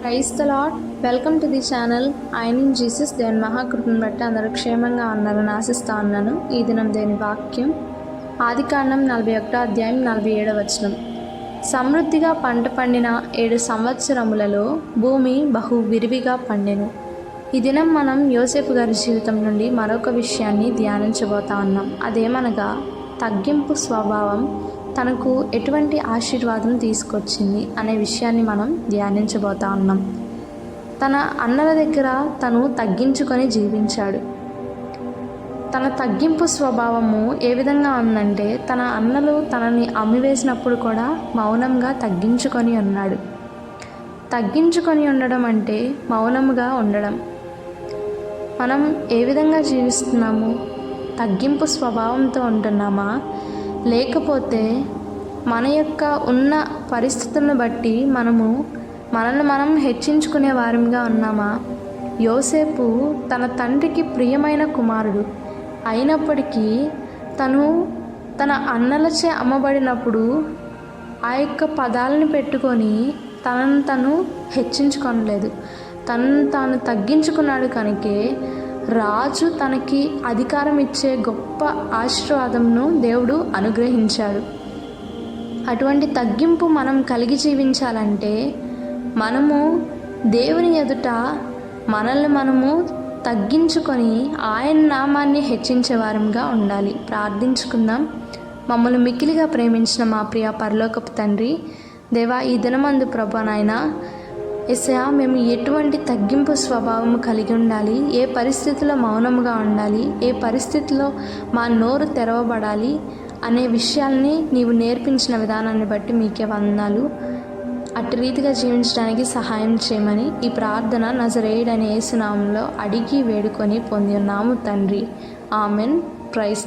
Praise the lord. Welcome to the channel. ఐనిన్ Jesus. దేవుని మహాకృపను బట్టి అందరూ క్షేమంగా ఉన్నారని ఆశిస్తా ఉన్నాను. ఈ దినం దేవుని వాక్యం ఆదికాండం 41వ అధ్యాయం 47వ వచనం. సమృద్ధిగా పంట పండిన 7 సంవత్సరములలో భూమి బహు విరివిగా పండెను. ఈ దినం మనం యోసేపు గారి జీవితం నుండి మరొక విషయాన్ని ధ్యానించబోతా ఉన్నాం. అదేమనగా తగ్గింపు స్వభావం తనకు ఎటువంటి ఆశీర్వాదం తీసుకొచ్చింది అనే విషయాన్ని మనం ధ్యానించబోతా ఉన్నాం. తన అన్నల దగ్గర తను తగ్గించుకొని జీవించాడు. తన తగ్గింపు స్వభావము ఏ విధంగా ఉందంటే, తన అన్నలు తనని అమ్మివేసినప్పుడు కూడా మౌనంగా తగ్గించుకొని ఉన్నాడు. తగ్గించుకొని ఉండడం అంటే మౌనంగా ఉండడం. మనం ఏ విధంగా జీవిస్తున్నాము? తగ్గింపు స్వభావంతో ఉంటున్నామా, లేకపోతే మన యొక్క ఉన్న పరిస్థితులను బట్టి మనల్ని మనం హెచ్చించుకునే వారంగా ఉన్నామా? యోసేపు తన తండ్రికి ప్రియమైన కుమారుడు అయినప్పటికీ తన అన్నలచే అమ్మబడినప్పుడు ఆ యొక్క పదాలను పెట్టుకొని తను హెచ్చించుకోనలేదు. తాను తగ్గించుకున్నాడు. కనుకే రాజు తనకి అధికారం ఇచ్చే గొప్ప ఆశీర్వాదంను దేవుడు అనుగ్రహించాడు. అటువంటి తగ్గింపు మనం కలిగి జీవించాలంటే మనము దేవుని ఎదుట మనము తగ్గించుకొని ఆయన నామాన్ని హెచ్చించే వారంగా ఉండాలి. ప్రార్థించుకుందాం. మమ్మల్ని మిక్కిలిగా ప్రేమించిన మా ప్రియ పరలోకపు తండ్రి, దేవా, ఈ దినమందు ప్రభా నాయనా యేసయ్యా, మేము ఎటువంటి తగ్గింపు స్వభావం కలిగి ఉండాలి, ఏ పరిస్థితిలో మౌనముగా ఉండాలి, ఏ పరిస్థితిలో మా నోరు తెరవబడాలి అనే విషయాల్ని నీవు నేర్పించిన విధానాన్ని బట్టి మీకే వందనాలు. అట్టి రీతిగా జీవించడానికి సహాయం చేయమని ఈ ప్రార్థన నజరేయుడైన యేసు నామములో అడిగి వేడుకొని పొంది ఉన్నాము తండ్రి. ఆమెన్. ప్రైజ్